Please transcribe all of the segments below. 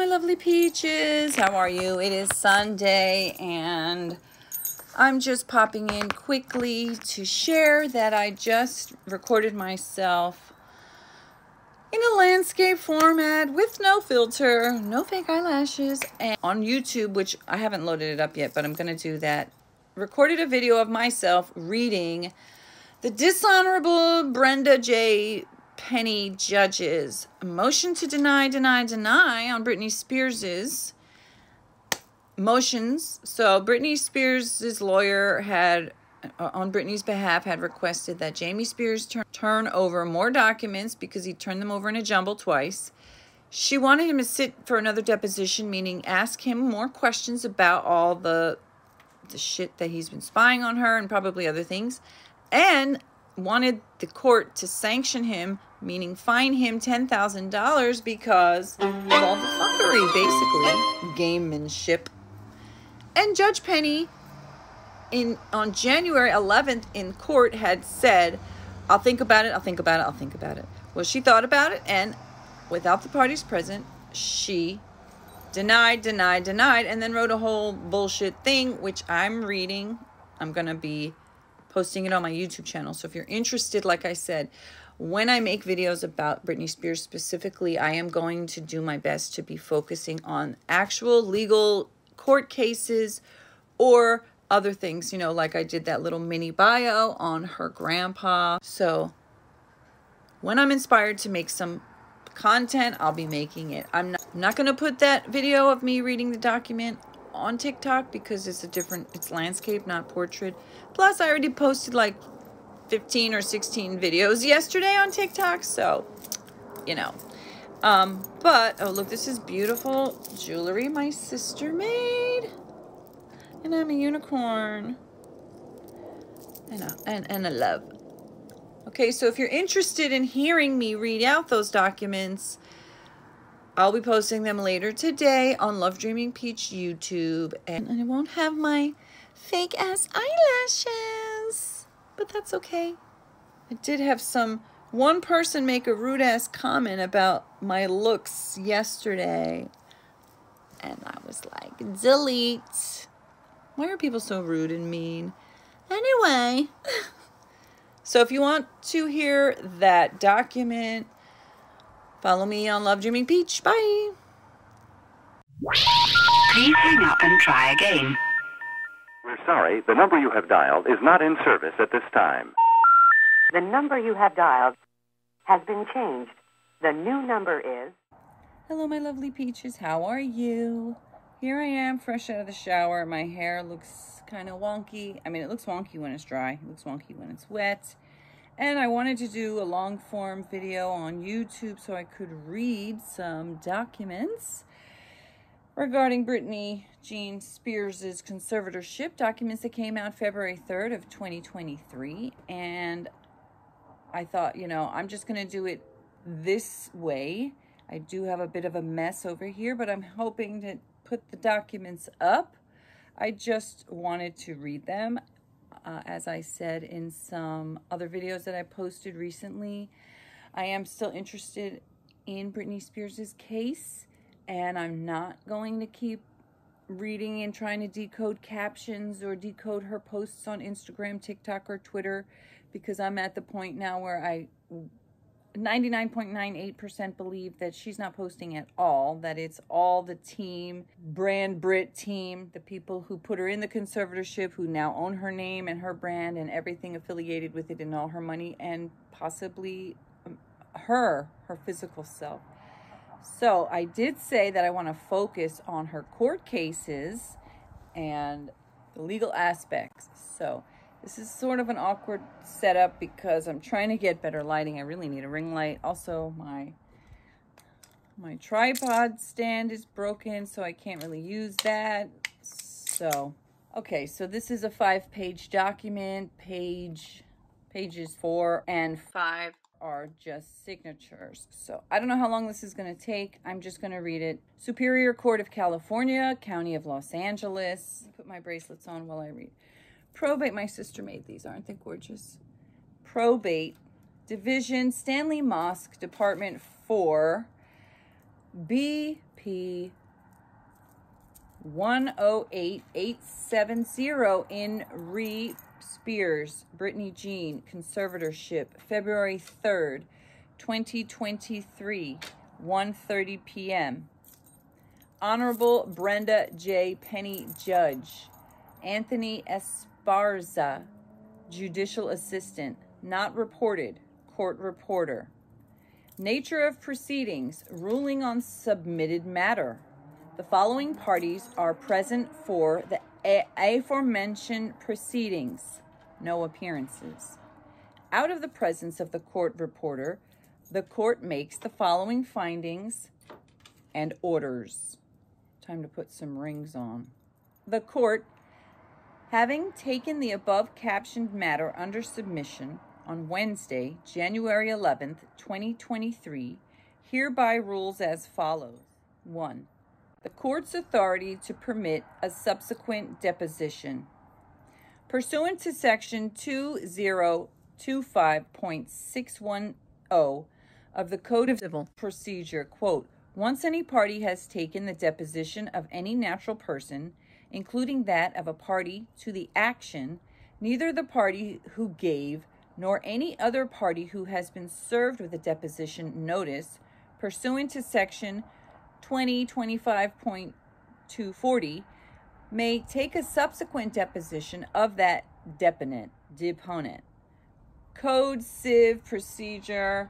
lovely peaches. How are you? It is Sunday and I'm just popping in quickly to share that I just recorded myself in a landscape format with no filter, no fake eyelashes, and on YouTube, which I haven't loaded it up yet, but I'm going to do that. Recorded a video of myself reading the dishonorable Brenda J. Penny judge's motion to deny on Britney Spears's motions. So Britney Spears' lawyer had, on Britney's behalf, had requested that Jamie Spears turn over more documents because he turned them over in a jumble twice. She wanted him to sit for another deposition, meaning ask him more questions about all the shit that he's been spying on her and probably other things, and wanted the court to sanction him, meaning fine him $10,000 because of all the fuckery, basically, gamemanship. And Judge Penny, on January 11th in court, had said, I'll think about it, I'll think about it, I'll think about it. Well, she thought about it, and without the parties present, she denied, and then wrote a whole bullshit thing, which I'm reading. I'm going to be posting it on my YouTube channel. So if you're interested, like I said, when I make videos about Britney Spears specifically, I am going to do my best to be focusing on actual legal court cases or other things, you know, like I did that little mini bio on her grandpa. So when I'm inspired to make some content, I'll be making it. I'm not going to put that video of me reading the document on TikTok because it's landscape, not portrait. Plus, I already posted like 15 or 16 videos yesterday on TikTok, so, you know. But, oh, look, this is beautiful jewelry my sister made. And I'm a unicorn. And a love. Okay, so if you're interested in hearing me read out those documents, I'll be posting them later today on LoveLivingPeach YouTube. And I won't have my fake ass eyelashes, but that's okay. I did have one person make a rude ass comment about my looks yesterday. And I was like, delete. Why are people so rude and mean? Anyway. So if you want to hear that document, follow me on LoveLivingPeach. Bye. Please hang up and try again. We're sorry, the number you have dialed is not in service at this time. The number you have dialed has been changed. The new number is... Hello, my lovely peaches. How are you? Here I am, fresh out of the shower. My hair looks kind of wonky. I mean, it looks wonky when it's dry. It looks wonky when it's wet. And I wanted to do a long-form video on YouTube so I could read some documents regarding Britney Jean Spears' conservatorship, documents that came out February 3rd of 2023. And I thought, you know, I'm just going to do it this way. I do have a bit of a mess over here, but I'm hoping to put the documents up. I just wanted to read them. As I said in some other videos that I posted recently, I am still interested in Britney Spears' case, and I'm not going to keep reading and trying to decode captions or decode her posts on Instagram, TikTok, or Twitter, because I'm at the point now where I 99.98% believe that she's not posting at all, that it's all the team, Brand Brit team, the people who put her in the conservatorship, who now own her name and her brand and everything affiliated with it and all her money, and possibly her physical self. So I did say that I want to focus on her court cases and the legal aspects. So this is sort of an awkward setup because I'm trying to get better lighting. I really need a ring light. Also, my tripod stand is broken, so I can't really use that. So, okay, so this is a 5-page document. Pages 4 and 5 are just signatures. So I don't know how long this is going to take. I'm just going to read it. Superior Court of California, County of Los Angeles. Put my bracelets on while I read. Probate, my sister made these, aren't they gorgeous? Probate Division, Stanley Mosque, Department 4, BP 108870 in re Spears, Britney Jean, conservatorship, February 3rd, 2023, 1:30 p.m. Honorable Brenda J. Penny, Judge. Anthony Esparza, Judicial Assistant. Not reported. Court reporter. Nature of proceedings. Ruling on submitted matter. The following parties are present for the aforementioned proceedings. No appearances. Out of the presence of the court reporter, the court makes the following findings and orders. Time to put some rings on. The court, having taken the above captioned matter under submission on Wednesday, January 11th, 2023, hereby rules as follows. 1. The court's authority to permit a subsequent deposition. Pursuant to Section 2025.610 of the Code of Civil Procedure, quote, once any party has taken the deposition of any natural person, including that of a party to the action, neither the party who gave nor any other party who has been served with a deposition notice pursuant to Section 2025.240 may take a subsequent deposition of that deponent. Code Civ Procedure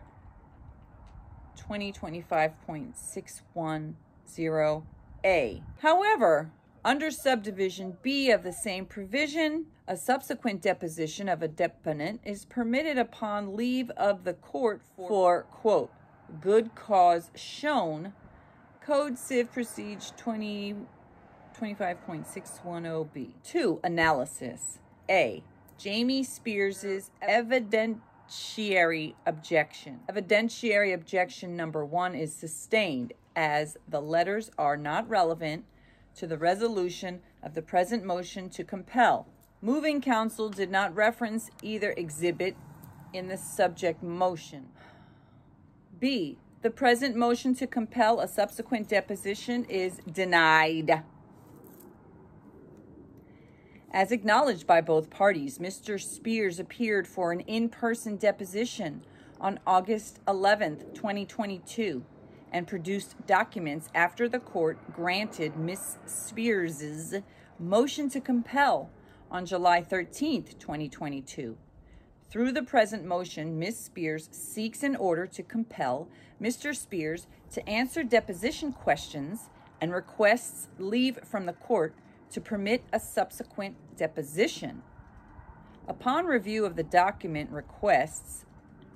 2025.610A. However, under subdivision B of the same provision, a subsequent deposition of a deponent is permitted upon leave of the court for quote, good cause shown. Code Civ Procedure 2025.610B. 2. Analysis. A. Jamie Spears's evidentiary objection. Evidentiary objection number 1 is sustained as the letters are not relevant to the resolution of the present motion to compel. Moving counsel did not reference either exhibit in the subject motion. B. The present motion to compel a subsequent deposition is denied. As acknowledged by both parties, Mr. Spears appeared for an in-person deposition on August 11th, 2022, and produced documents after the court granted Ms. Spears's motion to compel on July 13th, 2022. Through the present motion, Ms. Spears seeks an order to compel Mr. Spears to answer deposition questions and requests leave from the court to permit a subsequent deposition. Upon review of the document requests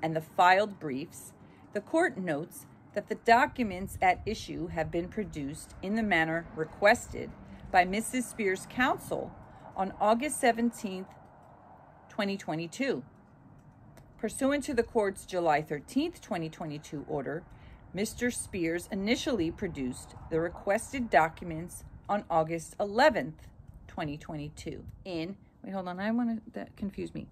and the filed briefs, the court notes that the documents at issue have been produced in the manner requested by Mrs. Spears' counsel on August 17th, 2022. Pursuant to the court's July 13th, 2022 order, Mr. Spears initially produced the requested documents on August 11th, 2022. That confused me.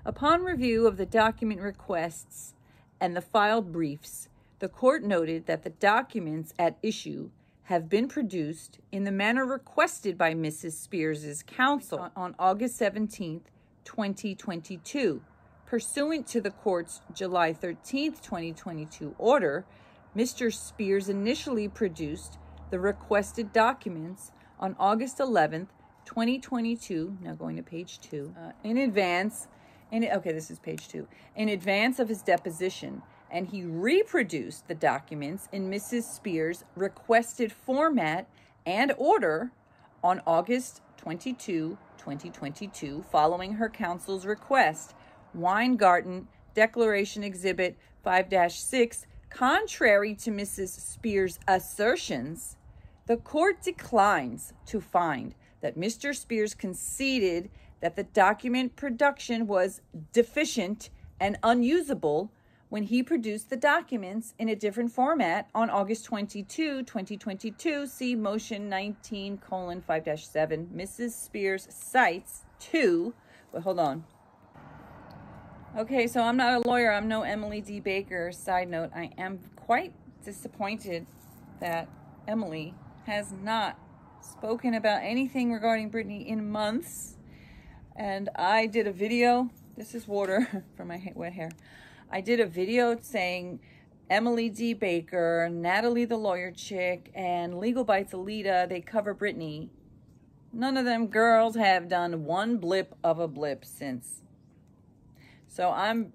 Upon review of the document requests and the filed briefs, the court noted that the documents at issue have been produced in the manner requested by Mrs. Spears' counsel on August 17th, 2022. Pursuant to the court's July 13th, 2022 order, Mr. Spears initially produced the requested documents on August 11th, 2022. Now going to page 2. This is page 2. In advance of his deposition, and he reproduced the documents in Mrs. Spears' requested format and order on August 22, 2022, following her counsel's request. Weingarten Declaration Exhibit 5-6, contrary to Mrs. Spears' assertions, the court declines to find that Mr. Spears conceded that the document production was deficient and unusable when he produced the documents in a different format on August 22, 2022. See Motion 19:5-7. Mrs. Spears cites Okay, so I'm not a lawyer. I'm no Emily D. Baker. Side note, I am quite disappointed that Emily has not spoken about anything regarding Britney in months. And I did a video. This is water from my wet hair. I did a video saying Emily D. Baker, Natalie the lawyer chick, and Legal Bites Alita, they cover Britney. None of them girls have done one blip of a blip since. So I'm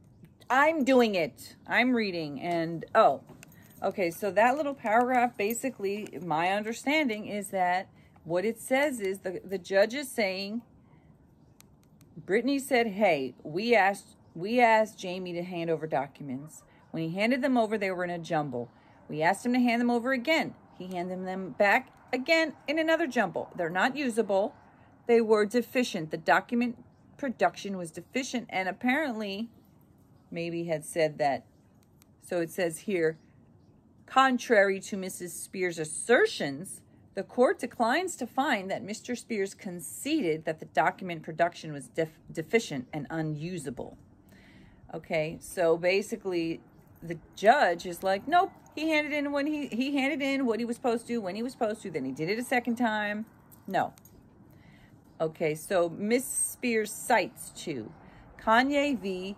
doing it. I'm reading. And, oh, okay, so that little paragraph, basically, my understanding is that what it says is the judge is saying, Britney said, hey, we asked Jamie to hand over documents. When he handed them over, they were in a jumble. We asked him to hand them over again. He handed them back again in another jumble. They're not usable. They were deficient. The document production was deficient, and apparently maybe had said that. So it says here, contrary to Mrs. Spears' assertions, the court declines to find that Mr. Spears conceded that the document production was deficient and unusable. Okay, so basically the judge is like, nope, he handed in when he handed in what he was supposed to, when he was supposed to, then he did it a second time. No. Okay, so Miss Spears cites to Kanye v.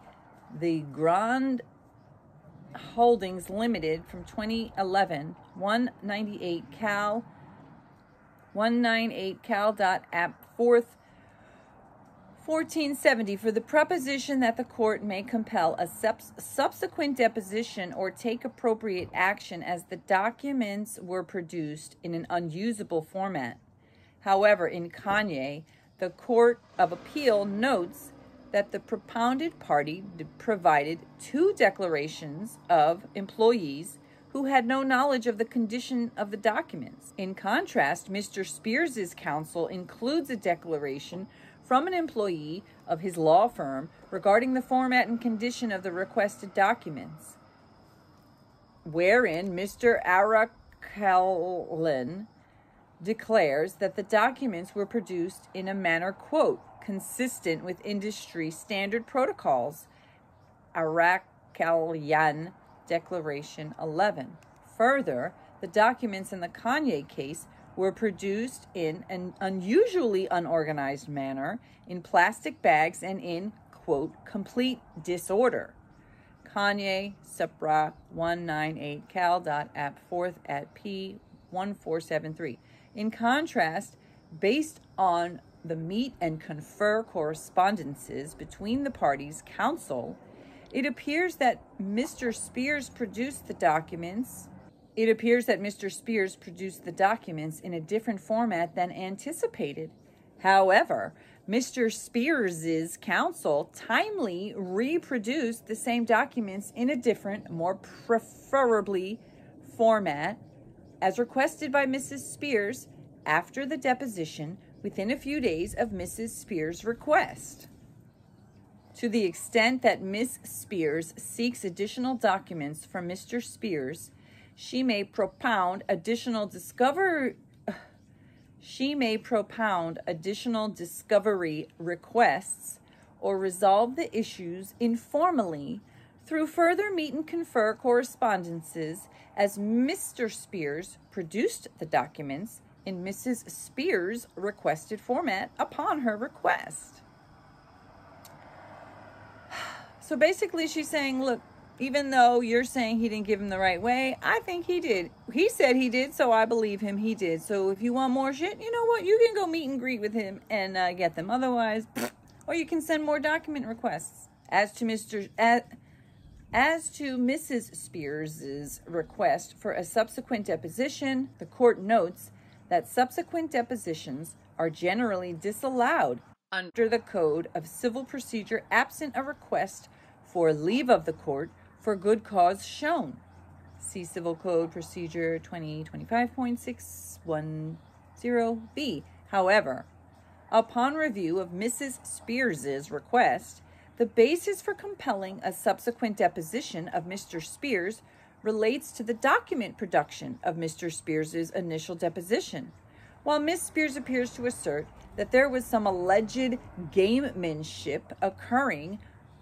the Grand Holdings Limited from 2011, 198 Cal 198 Cal. App 1470 for the proposition that the court may compel a subsequent deposition or take appropriate action as the documents were produced in an unusable format. However, in Kanye, the Court of Appeal notes that the propounded party provided 2 declarations of employees who had no knowledge of the condition of the documents. In contrast, Mr. Spears' counsel includes a declaration from an employee of his law firm regarding the format and condition of the requested documents, wherein Mr. Arakelin declares that the documents were produced in a manner, quote, consistent with industry standard protocols. Arakelian Declaration 11. Further, the documents in the Kanye case were produced in an unusually unorganized manner, in plastic bags, and in, quote, complete disorder. Kanye, Supra 198 Cal. App 4th at P 1473. In contrast, based on the meet and confer correspondences between the parties' counsel, it appears that Mr. Spears produced the documents in a different format than anticipated. However, Mr. Spears' counsel timely reproduced the same documents in a different, more preferably format, as requested by Mrs. Spears after the deposition within a few days of Mrs. Spears' request. To the extent that Miss Spears seeks additional documents from Mr. Spears, she may propound additional discovery requests or resolve the issues informally through further meet and confer correspondences, as Mr. Spears produced the documents in Mrs. Spears' requested format upon her request. So basically she's saying, look, even though you're saying he didn't give him the right way, I think he did. He said he did, so I believe him. He did. So if you want more shit, you know what? You can go meet and greet with him and get them. Otherwise, or you can send more document requests. As to Mrs. Spears' request for a subsequent deposition, the court notes that subsequent depositions are generally disallowed under the Code of Civil Procedure absent a request for leave of the court for good cause shown. See Civil Code Procedure 2025.610b. However, upon review of Mrs. Spears' request, the basis for compelling a subsequent deposition of Mr. Spears relates to the document production of Mr. Spears' initial deposition. While Miss Spears appears to assert that there was some alleged gamemanship occurring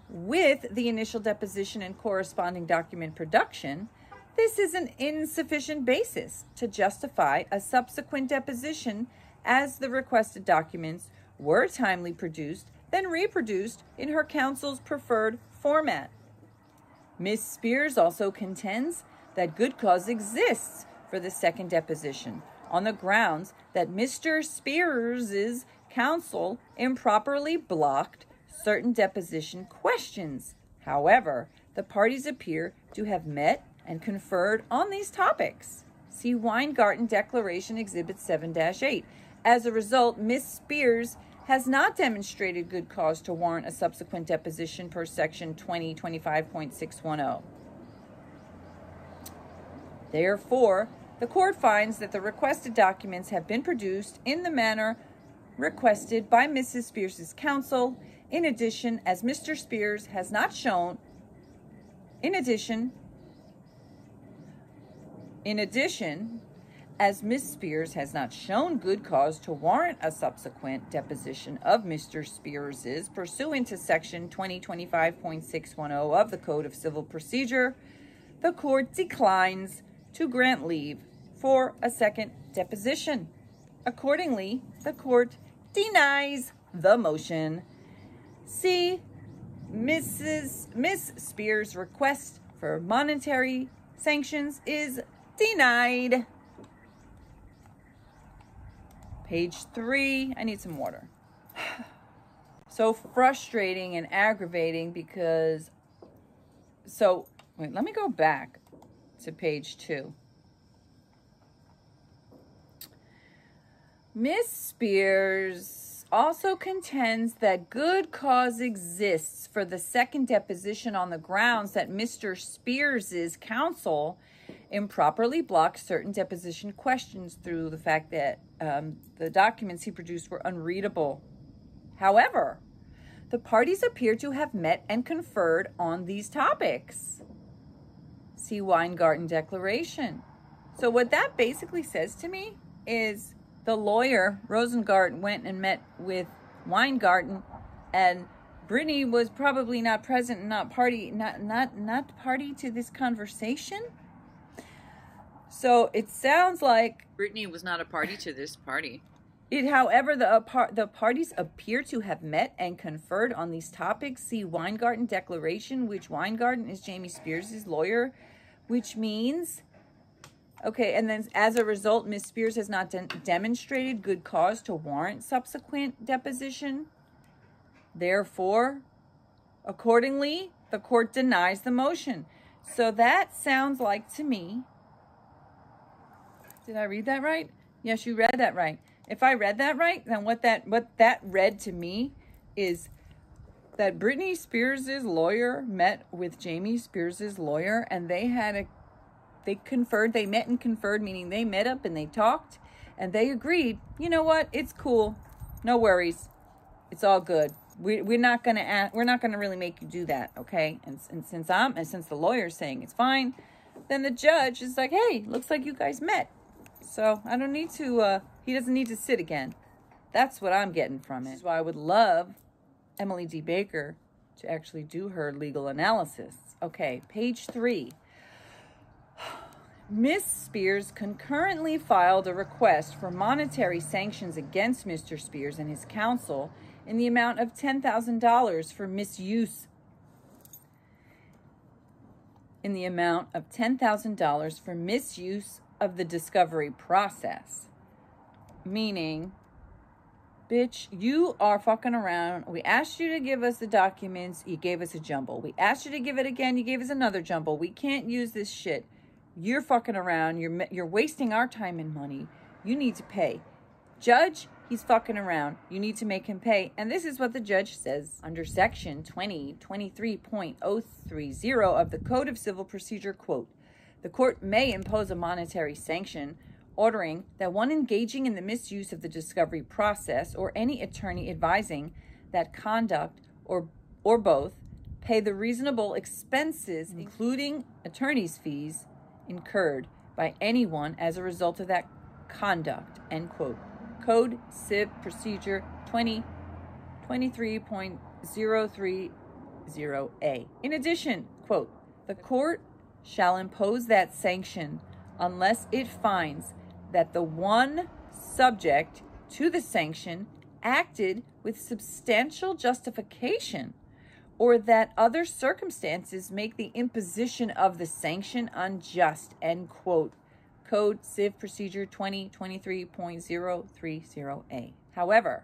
with the initial deposition and corresponding document production, This is an insufficient basis to justify a subsequent deposition, as the requested documents were timely produced, then reproduced in her counsel's preferred format. Ms. Spears also contends that good cause exists for the second deposition on the grounds that Mr. Spears's counsel improperly blocked certain deposition questions. However, the parties appear to have met and conferred on these topics. See Weingarten Declaration Exhibit 7-8. As a result, Ms. Spears has not demonstrated good cause to warrant a subsequent deposition per Section 2025.610. Therefore, the court finds that the requested documents have been produced in the manner requested by Mrs. Spears's counsel. In addition, as Mr. Spears has not shown, as Ms. Spears has not shown good cause to warrant a subsequent deposition of Mr. Spears's pursuant to Section 2025.610 of the Code of Civil Procedure, the court declines to grant leave for a second deposition. Accordingly, the court denies the motion. C. Miss Spears' request for monetary sanctions is denied. Page 3. I need some water. So frustrating and aggravating because... let me go back to page 2. Miss Spears also contends that good cause exists for the second deposition on the grounds that Mr. Spears's counsel improperly blocked certain deposition questions through the fact that the documents he produced were unreadable. However, the parties appear to have met and conferred on these topics. See Weingarten Declaration. So what that basically says to me is the lawyer, Rosengart, went and met with Weingarten, and Britney was probably not present and not party to this conversation. So it sounds like Britney was not a party to this party. However, the parties appear to have met and conferred on these topics. See Weingarten Declaration, which Weingarten is Jamie Spears' lawyer, which means... Okay, and then as a result, Ms. Spears has not demonstrated good cause to warrant subsequent deposition. Therefore, accordingly, the court denies the motion. So that sounds like to me... Did I read that right? Yes, you read that right. If I read that right, then what that read to me is that Britney Spears' lawyer met with Jamie Spears' lawyer, and they met and conferred, meaning they met up and they talked and they agreed, you know what, it's cool, no worries, it's all good. We're not gonna really make you do that, okay? And since the lawyer's saying it's fine, then the judge is like, hey, looks like you guys met, so I don't need to. He doesn't need to sit again. That's what I'm getting from it. This is why I would love Emily D. Baker to actually do her legal analysis. Okay, page 3. Ms. Spears concurrently filed a request for monetary sanctions against Mr. Spears and his counsel in the amount of $10,000 for misuse. In the amount of $10,000 for misuse of the discovery process. Meaning, bitch, you are fucking around. We asked you to give us the documents. You gave us a jumble. We asked you to give it again. You gave us another jumble. We can't use this shit. You're fucking around. You're wasting our time and money. You need to pay. Judge, he's fucking around. You need to make him pay. And this is what the judge says under Section 2023.030 of the Code of Civil Procedure, quote, the court may impose a monetary sanction ordering that one engaging in the misuse of the discovery process or any attorney advising that conduct or both pay the reasonable expenses, including attorney's fees, incurred by anyone as a result of that conduct, end quote. Code Civ Procedure 2023.030A. In addition, quote, the court shall impose that sanction unless it finds that the one subject to the sanction acted with substantial justification, or that other circumstances make the imposition of the sanction unjust, end quote. Code Civ Procedure 2023.030A. However,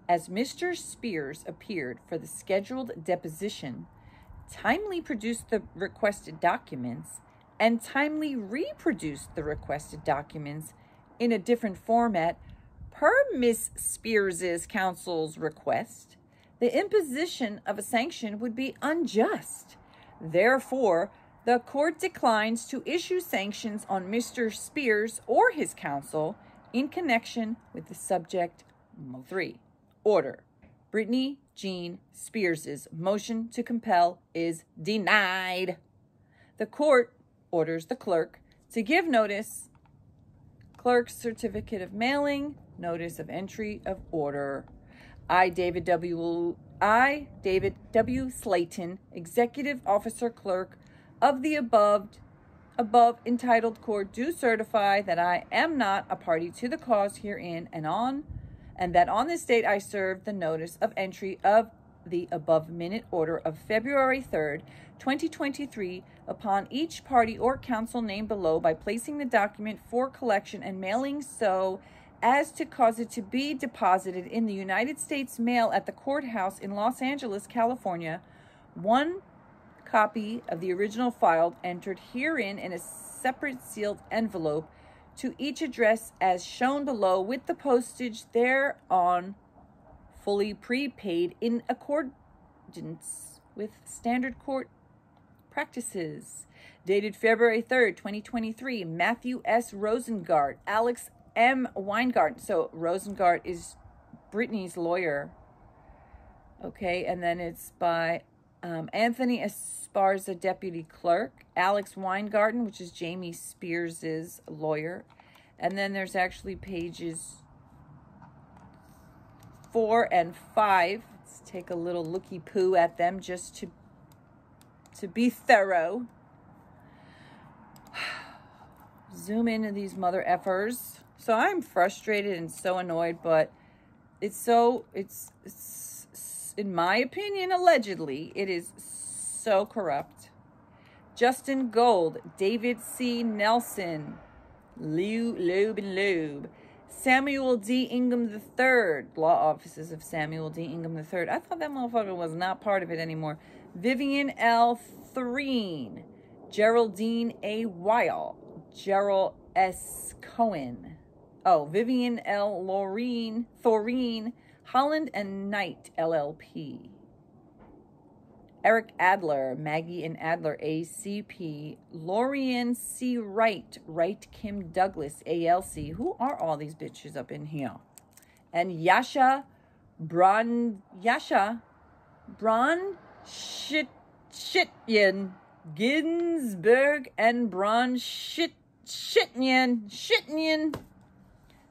as Mr. Spears appeared for the scheduled deposition, timely produced the requested documents, and timely reproduced the requested documents in a different format per Miss Spears's counsel's request, the imposition of a sanction would be unjust. Therefore, the court declines to issue sanctions on Mr. Spears or his counsel in connection with the subject 3. Order. Britney Jean Spears's motion to compel is denied. The court orders the clerk to give notice, clerk's certificate of mailing, notice of entry of order. I, David W. Slayton, Executive Officer Clerk of the above entitled court, do certify that I am not a party to the cause herein and that on this date I served the notice of entry of the above minute order of February 3rd, 2023, upon each party or counsel named below by placing the document for collection and mailing so as to cause it to be deposited in the United States mail at the courthouse in Los Angeles, California. One copy of the original file entered herein in a separate sealed envelope to each address as shown below, with the postage thereon fully prepaid in accordance with standard court practices. Dated February 3rd, 2023, Matthew S. Rosengart, Alex M. Weingart. So Rosengart is Britney's lawyer. Okay, and then it's by Anthony Esparza, Deputy Clerk, Alex Weingarten, which is Jamie Spears's lawyer. And then there's actually pages 4 and 5. Let's take a little looky-poo at them just to be thorough. Zoom into these mother effers. So I'm frustrated and so annoyed, but it's in my opinion, allegedly, it is so corrupt. Justin Gold, David C. Nelson, Loeb, Samuel D. Ingham III, law offices of Samuel D. Ingham III. I thought that motherfucker was not part of it anymore. Vivian L. Threen, Geraldine A. Weil, Gerald S. Cohen. Oh, Vivian L. Thoreen, Holland and Knight, LLP. Eric Adler, Maggie and Adler, ACP. Lorian C. Wright Kim Douglas, ALC. Who are all these bitches up in here? And Yasha Bron Shityan Ginsberg and Bron Shityan.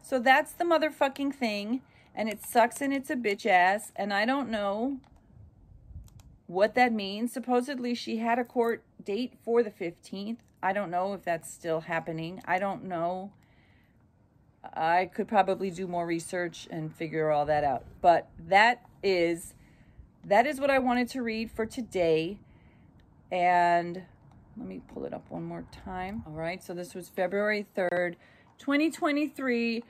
So that's the motherfucking thing. And it sucks and it's a bitch ass. And I don't know what that means. Supposedly she had a court date for the 15th. I don't know if that's still happening. I don't know. I could probably do more research and figure all that out. But that is what I wanted to read for today. And let me pull it up one more time. All right. So this was February 3rd, 2023.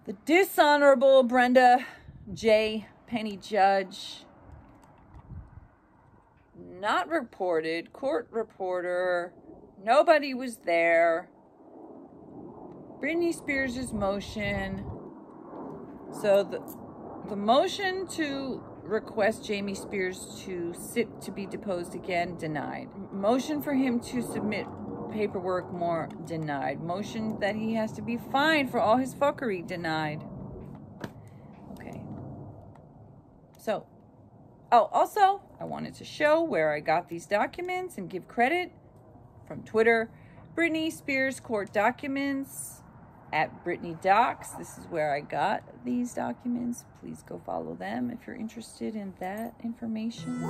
The dishonorable Brenda J. Penny Judge, not reported, court reporter, nobody was there. Britney Spears' motion. So the motion to request Jamie Spears to be deposed again, denied. Motion for him to submit paperwork more, denied. Motion that he has to be fined for all his fuckery, denied. Okay. So, also, I wanted to show where I got these documents and give credit from Twitter. Britney Spears court documents at Britney Docs. This is where I got these documents. Please go follow them if you're interested in that information.